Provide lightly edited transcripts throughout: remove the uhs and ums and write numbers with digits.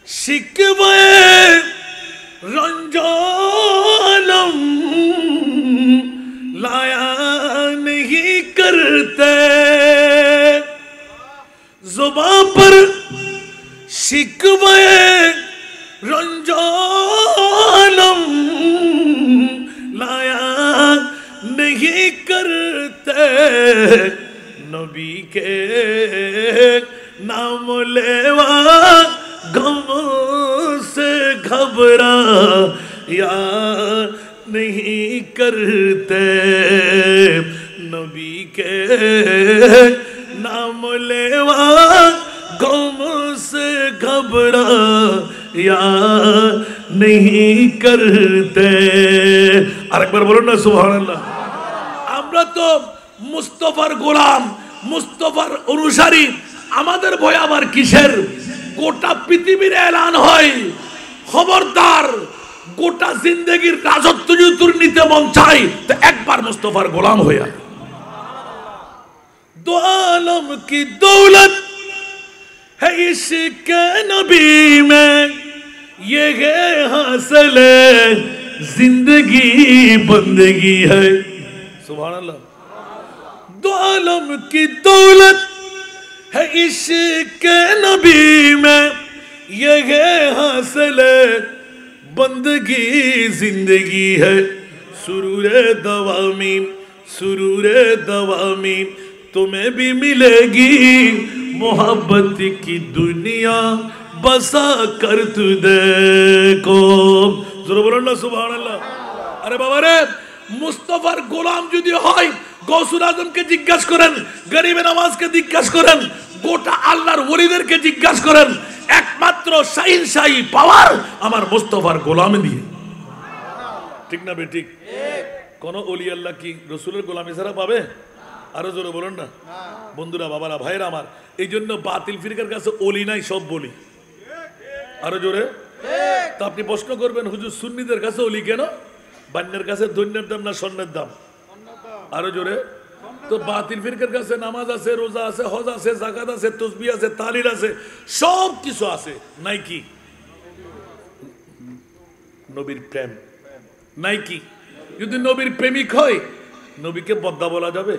शिकवे रंजालम लाया नहीं करते, जुबां पर शिकवे रंजालम लाया नहीं करते, नबी के नाम लेवा गम से घबरा या नहीं करते, नबी के नाम लेवा गम से घबरा या नहीं करते। আরেকবার বলুন না সুবহানাল্লাহ। আমরা তো মুস্তাফার গোলাম, মুস্তাফার অনুসারী, আমাদের ভয় আবার কিসের? গোটা পৃথিবীর এলান হয়, খবরদার গোটা জিন্দেগির রাজত্ব যদি তোর নিতে মন চাই তো একবার মুস্তাফার গোলাম হইয়া। দো আলম কি দৌলত है इश्क नबी में, ये है हासिल जिंदगी बंदगी है। सुभान अल्लाह। दो आलम की दौलत है इश्क नबी में, ये है हासिल बंदगी जिंदगी है। सुरूरे दवामी, सुरूरे दवामी तुम्हें भी मिलेगी, मोहब्बत की दुनिया बसा कर तू देखो। जरूर बोलो ना सुभान अल्लाह। अरे बाबा रे, मुस्तफार गोलाम যদি হয় গৌসুল আজমকে জিজ্ঞাসা করেন, গরিবে নামাজকে জিজ্ঞাসা করেন, গোটা আল্লাহর ওলিদেরকে জিজ্ঞাসা করেন, একমাত্র শাহিনশাহী পাওয়ার আমার মুস্তফার গোলামি দিয়ে। ঠিক না বেঠিক? কোন ওলি আল্লাহ কি রাসূলের গোলামি ছাড়া পাবে? আরো জোরে বলুন না বন্ধুরা, বাবারা, ভাইরা আমার। এই জন্য বাতিল ফিরকার কাছে ওলি নাই, সব বলি। আরো জোরে। তা আপনি প্রশ্ন করবেন, হুজুর সুন্নিদের কাছে ওলি কেন? বান্যের কাছে ধন্যের দাম না স্বর্ণের দাম? আরো জোরে। তো বাতিল ফিরকার কাছে নামাজ আছে, রোজা আছে, হজ আছে, যাকাত আছে, তাসবিহ আছে, তাহলিল আছে, সব কিছু আছে, নাই কি? নবীর প্রেম নাই কি? যদি নবীর প্রেমিক হয় নবীকে বদ্দা বলা যাবে?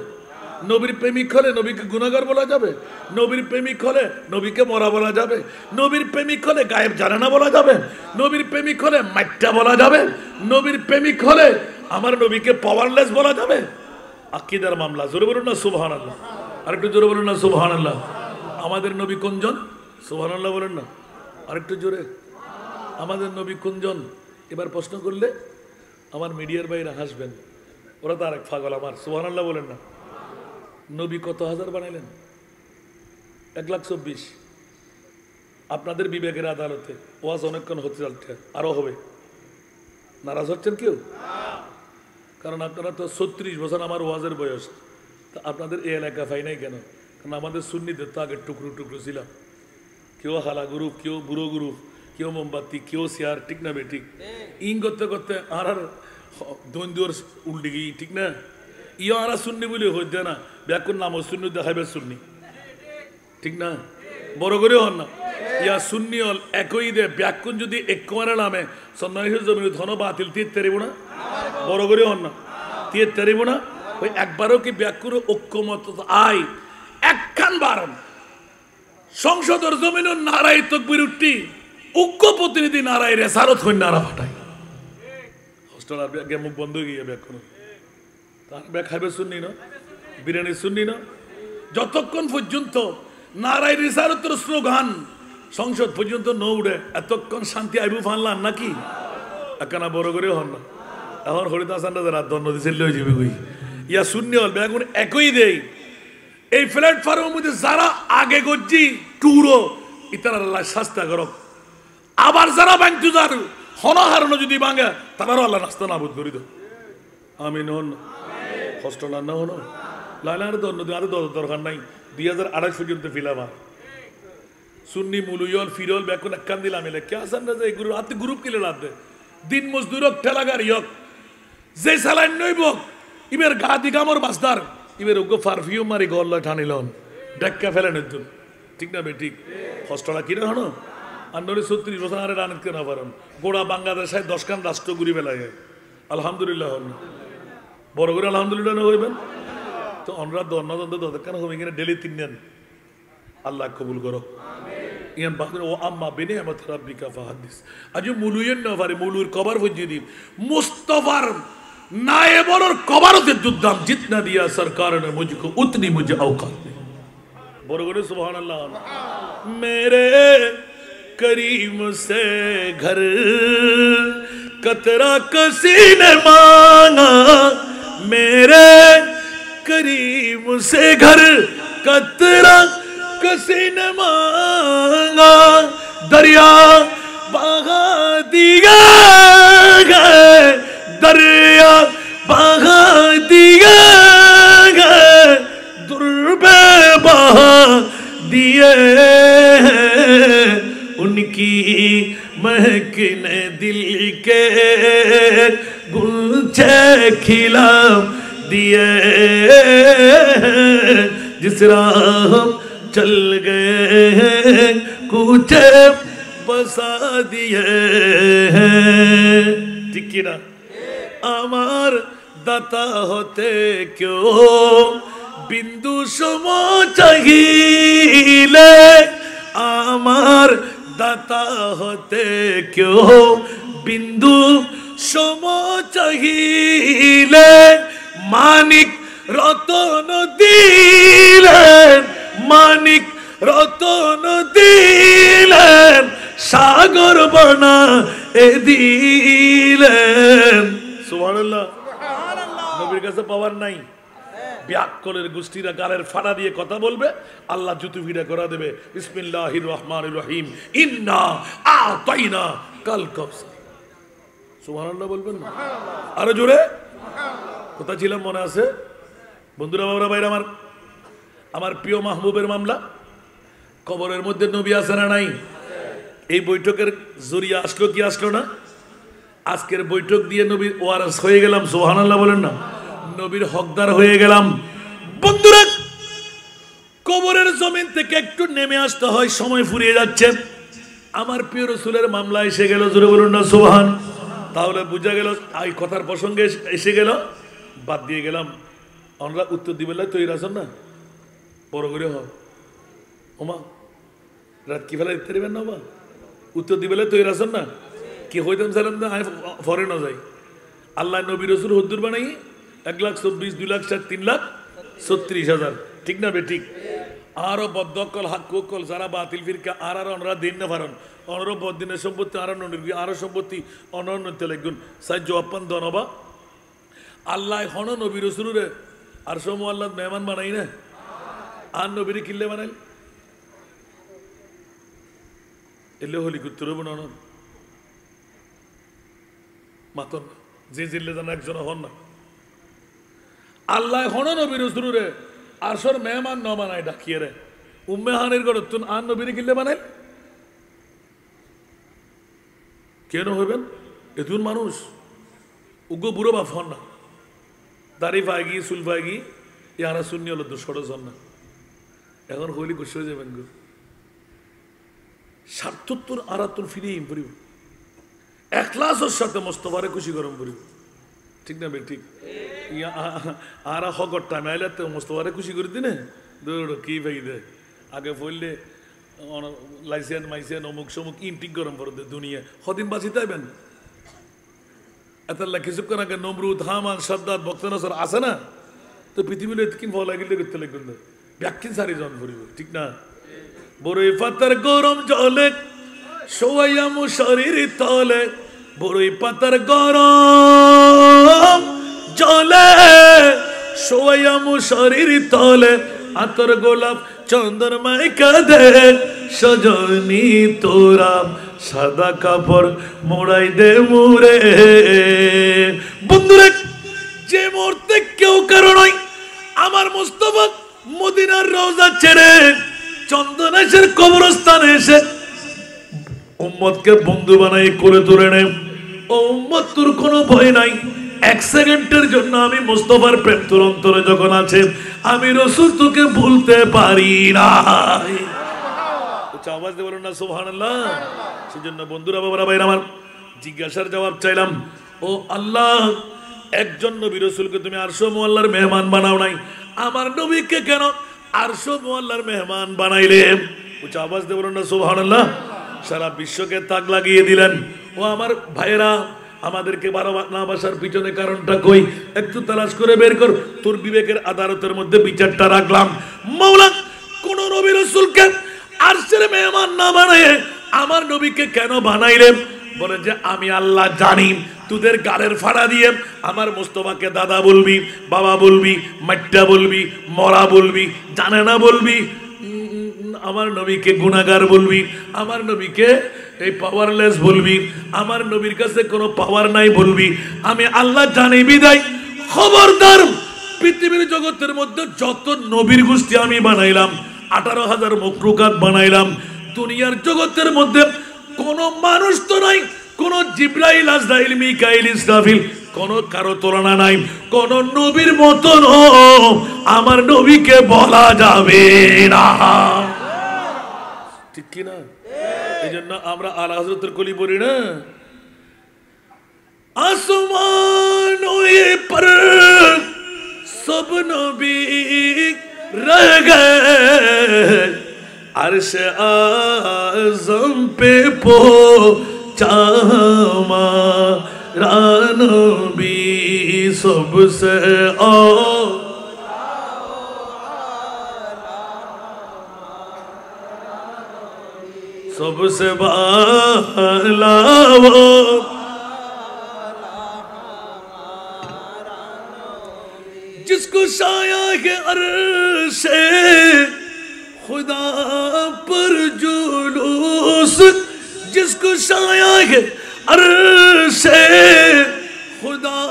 নবীর প্রেমিক হলে নবীকে গুনাহগার বলা যাবে? নবীর প্রেমিক হলে নবীকে মরা বলা যাবে? নবীর প্রেমিক হলে গায়েব জানে না বলা যাবে? নবীর প্রেমিক হলে মাইট্টা বলা যাবে? নবীর প্রেমিক হলে আমার নবীকে পাওয়ারলেস বলা যাবে? আকীদার মামলা। জোরে বলুন না সুবহানাল্লাহ। আরেকটু জোরে বলুন না সুবহানাল্লাহ। আমাদের নবী কোনজন? সুবহানাল্লাহ বলেন না আরেকটু জোরে। আমাদের নবী কোনজন? এবার প্রশ্ন করলে আমার মিডিয়ার বাইরে হাসবেন, ওরা তো আরেক পাগল আমার। সুবহানাল্লাহ বলেন না। নবী কত হাজার বানাইলেন? 1,24,000। আপনাদের বিবেকের আদালতে ওয়াজ অনেকক্ষণ হতে যাচ্ছে, আরো হবে। নারাজ হচ্ছেন কেউ? কারণ আপনারা তো 36 বছর আমার ওয়াজের বয়স, তা আপনাদের এই এলাকা পাই নাই কেন? কারণ আমাদের সুন্নিদের তো আগে টুকরো টুকরো ছিলাম, কেউ হালা গ্রুপ, কেউ বুড়ো গ্রুপ, কেউ মোমবাতি, কেউ শেয়ার। ঠিক না বেঠিক? ইং করতে করতে আর দন্দুয়ার উল্টে গিয়ে, ঠিক না? ইয়ে আরা সুন্নি বলে হইতে না, ব্যাকুর নাম সুন্নি দেখাইবে সুন্নি, ঠিক না? বড় করে হন না ইয়া সুন্নি হল একই দে ব্যাকুন যদি একমারে নামে সন্ন্যাসীর জমি ধন বাতিল তীর তেরিব না? বড় করে হন না, তীর তেরিব না? ওই একবারও কি ব্যাকুর ঐক্যমত আই একখান বারণ সংসদের জমিন নারায় তকবির উঠি ঐক্য প্রতিনিধি নারায় রেসারত হই নারা ফাটাই হোস্টেল আর ব্যাগ মুখ বন্ধ হয়ে গিয়ে ব্যাকুন তার ব্যাগ খাইবে শুননি না, বিরিয়ানি শুননি না, যতক্ষণ পর্যন্ত নারায় রেসারতের স্লোগান সংসদ পর্যন্ত ন উঠে এতক্ষণ শান্তি আইবু ফানলাম নাকি? একখানা বড় করে হন না। এখন হরিদাস যারা দণ্ড দিছে লই যাবে কই ইয়া শূন্য হল বেগুন একই দেই। এই প্ল্যাটফর্মের মধ্যে যারা আগে গজ্জি টুরো ইতারা আল্লাহ শাস্তা করক, আবার যারা বাংতু যার হনহারণ যদি ভাঙে তারারও আল্লাহ রাস্তা নাবুদ করি দাও। আমিন হন কষ্ট না হন লাইলার দণ্ড আরো দরকার নাই। 2028 পর্যন্ত ফিলাম সুন্নি মুলুয়ল ফিরল বেকুন একখান দিলাম এলে কে আসান না যে গুরু আতে গ্রুপ কিলে লাদে দিন মজদুর হোক ঠেলাগার ইয়ক যে সালাইন নইব ইবের গা দিগামর বাসদার ইবের ওগো পারফিউম মারি গল্লা ঠানিলন ডাক্কা ফেলে নিতুন, ঠিক না বে ঠিক? কষ্টটা কিনা হনো আন্ডরে 36 বছর আরে রানের কেনা পারেন গোড়া বাংলাদেশে 10 খান রাষ্ট্র ঘুরি বেলায় আলহামদুলিল্লাহ বড় করে আলহামদুলিল্লাহ না হইবেন তো আমরা দন্নদন্দ দরকার হবে এখানে ডেলি 3 দিন আল্লাহ কবুল করো ইয়ান বাদর ও আম্মা বিনিয়ামত রাব্বিকা ফাহাদিস আজ মুলুয়েন না পারে মুলুর কবর হইয়ে দি মুস্তাফার नायब और कबारों से जुद्दाम जितना दिया सरकार ने मुझको उतनी मुझे औकात दी बोलो सुभान अल्लाह मेरे करीम से घर कतरा किसी ने मांगा मेरे करीम से घर कतरा किसी ने मांगा दरिया बहा दिया दरिया बहा दिया दुर्बे बहा दिए उनकी महकने दिल के गुलछे खिला दिए जिस राह चल गए कुछ बसा दिए ठीक ना আমার দাতা হতে কেউ বিন্দু সম চাহিলে আমার দাতা হতে কেউ বিন্দু সম চাহিলে মানিক রতন দিলেন মানিক রতন দিলেন সাগর বনা এ দিলেন সুবহানাল্লাহ নবীর কাছে পাওয়ার নাই ব্যাককলের গোষ্ঠীরা গালের ফাড়া দিয়ে কথা বলবে আল্লাহ জুতু ভিড়া করা দেবে বিসমিল্লাহির রহমানির রহিম ইন্না আতাইনা কাল কাউসার সুবহানাল্লাহ বলবেন না আরো জোরে কথা ছিলাম মনে আছে বন্ধুরা বাবারা ভাইরা আমার প্রিয় মাহবুবের মামলা কবরের মধ্যে নবী আছে না নাই এই বৈঠকের জরিয়া আসলো কি আসলো না আজকের বৈঠক দিয়ে নবীর ওয়ারাস হয়ে গেলাম সুবহানাল্লাহ বলেন না নবীর হকদার হয়ে গেলাম বন্ধুরা কবরের জমিন থেকে একটু নেমে আসতে হয় সময় ফুরিয়ে যাচ্ছে আমার প্রিয় রাসূলের মামলা এসে গেল জোরে বলুন না সুবহান তাহলে বুঝা গেল এই কথার প্রসঙ্গে এসে গেল বাদ দিয়ে গেলাম আমরা উত্তর দিবেলা তৈরি আছেন না বড় করে হয় ওমা রাত কি ফেলা দিতে পারবেন না বা উত্তর দিবেলা তৈরি আছেন না কি হইতাম সালাম না ফরেনও যাই আল্লাহ নবী রাসূল হুদ্দুর বানাই 1,24,000 2,04,000 3,36,000 ঠিক না বে ঠিক আরো বদ্ধকল হাক্কুকল যারা বাতিল ফিরকা আর অনরা দিন না পারেন অনর বদিনের সম্পত্তি আর আরো সম্পত্তি অনন্যতে লাগুন সাহায্য আপান দনবা আল্লাহ হন নবী রাসূলরে আর সমু আল্লাহ মেহমান বানাই না আর নবীরে কিল্লে বানাই এলে হলি কুত্তর হব না মাতন যে জিল্লে জানা একজন হন না আল্লাহ হন নবীর রাসূলরে আরশর মেহমান ন বানায় ডাকিয়ে রে উম্মেহানের ঘর তুন আর নবীরে কিল্লে বানাই কেন হইবেন এতুন মানুষ উগ্র বুড়ো বাপ হন না দাড়ি পায়গি চুল পায়গি ইয়ারা শূন্য হলো দুঃসড় জন না এখন হইলি গুছ হয়ে যাবেন গো ৭৭ ৭৮ ফিরে পড়িব একলাসের সাথে মোস্তফারে খুশি গরম পড়িব ঠিক না বে ঠিক আর হকর টাইম আইলে তো মোস্তফারে খুশি করে দিনে দৌড় কি ভাই দে আগে পড়লে লাইসেন মাইসেন অমুক সমুক ইনটিক গরম করে দে দুনিয়া সদিন বাঁচি তাইবেন এতাল্লা কিছুক্ষণ আগে নমরুদ হামান সাদ্দাত বক্তনসর আছে না তো পৃথিবীর এতকিন ফল লাগিলে করতে লাগবেন না ব্যাকিন সারি জন পড়িব ঠিক না বড়ই পাতার গরম জলে শোয়াইয়ামু শরীর তলে বড়ই পাতার গরম জলে শোয়াইয়ামু শরীর তলে আতর গোলাপ চন্দন মাইকা দে সজনী তোরা সাদা কাপড় মোড়াই দে মুরে বন্ধুরা যে মুহূর্তে কেউ কারো নয় আমার মুস্তাফা মদিনার রওজা ছেড়ে চন্দনেশের কবরস্থানে এসে উম্মতকে বন্ধু বানাই করে তুলে নেয় ও উম্মত তোর কোনো ভয় নাই এক সেকেন্ডের জন্য আমি মুস্তাফার প্রেম তোর অন্তরে যখন আছে আমি রাসূল তোকে ভুলতে পারি না উচ্চ আওয়াজ দিয়ে বলুন না সুবহানাল্লাহ। সেজন্য বন্ধুরা বাবারা ভাইরা আমার জিজ্ঞাসার জবাব চাইলাম, ও আল্লাহ, একজন নবী রাসূলকে তুমি আরশ মুআল্লার মেহমান বানাও নাই, আমার নবীকে কেন আরশ মুআল্লার মেহমান বানাইলে? উচ্চ আওয়াজ দিয়ে বলুন না সুবহানাল্লাহ। সারা বিশ্বকে তাক লাগিয়ে দিলেন। ও আমার ভাইরা, আমাদেরকে না বাসার পিছনে কারণটা কই, একটু তালাশ করে বের কর। তোর বিবেকের আদালতের মধ্যে বিচারটা রাখলাম। মাওলা কোন নবী রাসূলকে আরশের মেহমান না বানায় আমার নবীকে কেন বানাইলেন? বলে যে আমি আল্লাহ জানি, তোদের গাড়ের ফাড়া দিয়ে আমার মুস্তাফাকে দাদা বলবি, বাবা বলবি, মাট্টা বলবি, মরা বলবি, জানে না বলবি, আমার নবীকে গুনাহগার বলবি, আমার নবীকে এই পাওয়ারলেস বলবি, আমার নবীর কাছে কোনো পাওয়ার নাই বলবি। আমি আল্লাহ জানি বিদায় খবরদার, পৃথিবীর জগতের মধ্যে যত নবীর গোষ্ঠী আমি বানাইলাম, 18,000 মখলুকাত বানাইলাম, দুনিয়ার জগতের মধ্যে কোনো মানুষ তো নাই, কোন জিবরাইল, আজরাইল, মিকাইল, ইসরাফিল, কোন কারো তুলনা নাই। কোন নবীর মতন আমার নবীকে বলা যাবে না, ঠিক কি না? এই জন্য আমরা আলা হযরতের কলি পড়ি না, আসমান पर सब नबी रह गए, अर्श आज़म पे पहुंचा हमारा नबी सबसे सबसे बाला वो जिसको साया के अर्शे खुदा पर जुलूस, जिसको साया के अर्शे खुदा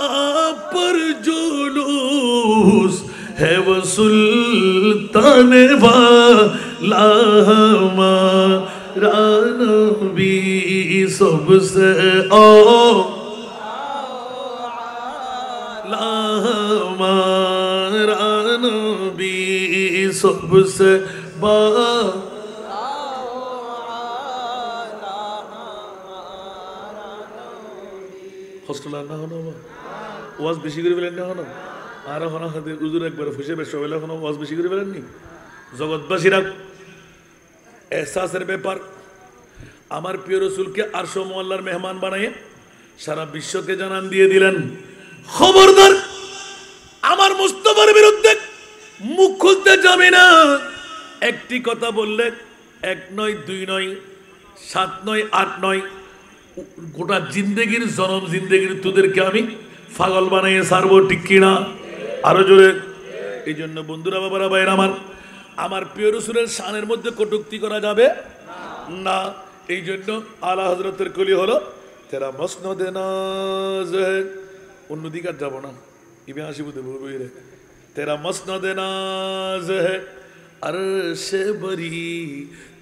पर जुलूस है वो सुल्तान वाला हमारा नबी सबसे हमारा नबी सबसे হোস্টেল না হলো ওয়াজ বেশি করে ফেলেন না হলো আর হলো হুজুর একবার ফুসে বেশ সবাই এখন ওয়াজ বেশি করে ফেলেননি। জগৎবাসীরা এহসাসের ব্যাপার, আমার প্রিয় রসুলকে আরশ মুআল্লার মেহমান বানিয়ে সারা বিশ্বকে জানান দিয়ে দিলেন, খবরদার আমার মুস্তাফার বিরুদ্ধে মুখ খুলতে যাবে না। একটি কথা বললে 1 নয় 2 নয় 7 নয় 8 নয়, গোটা জিন্দেগির জনম জিন্দেগির তোদেরকে আমি পাগল বানিয়ে ছাড়বো, ঠিক কিনা? আরো জোরে। এই জন্য বন্ধুরা বাবারা ভাইরা আমার প্রিয় রসুলের শানের মধ্যে কটূক্তি করা যাবে না। এই জন্য আলা হযরতের কলি হলো তেরা মসনদে নাজ, অন্যদিকে আর যাবো না, ইবে হাসিব দেবো রে। তেরা মসনদে নাজ है अर्श बरी,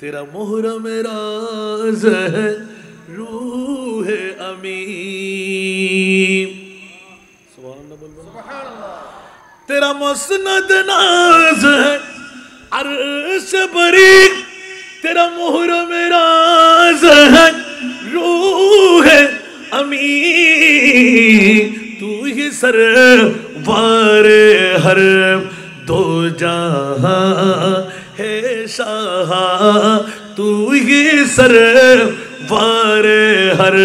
तेरा मुहरम राज है रूह अमीन। सुभान अल्लाह बोल सुभान अल्लाह। तेरा मसनद नाज है अर्श बरी, तेरा मुहरम राज है रूह अमीन। तू ही सरवार हर दो जहां है शाह, तू ही सरवार हर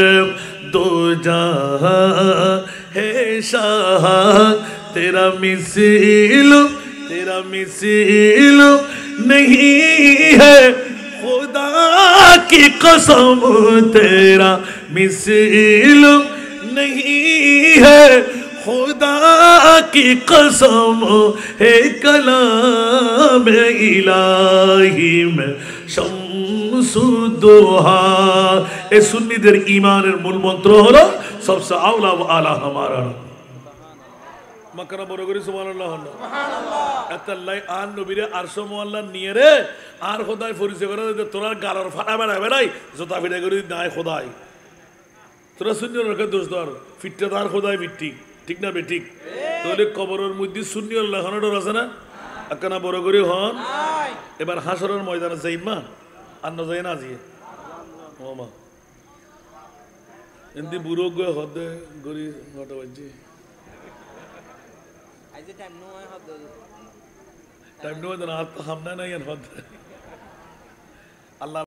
दो जहां है शाह। तेरा मिसिल नहीं है खुदा की कसम, तेरा मिसिल नहीं है खुदा की कसम है कलाम इलाही में शम्सुद्दोहा। ए सुन्नीদের ঈমানের মূল মন্ত্র হলো सबसे आला व आला हमारा। মাকানা বড় করে সুবহানাল্লাহ সুবহানাল্লাহ। আতাল্লাই আন নবীরে আরশ মুআল্লা নিয়ে রে আর খোদাই পরিচয় করে তোরা গালর ফাটা বেড়া বেড়াই জোতা ফিটা করে নাই খোদাই, তোরা সুন্নির রেখে দোষ ধর ফিটটা তার খোদাই ফিটটি, ঠিক না বে ঠিক? তাহলে কবরের মধ্যে সুন্নি আল্লাহ ডর আছে না? আকানা বড় করে হন। এবার হাসরের ময়দানে যাইমা আন্ন যায় না আজিয়ে ও মা এমনি বুড়ো গয়ে হদে গড়ি ঘটা বাজছে টাইম নেওয়া না হামনা নাই হদ আল্লাহ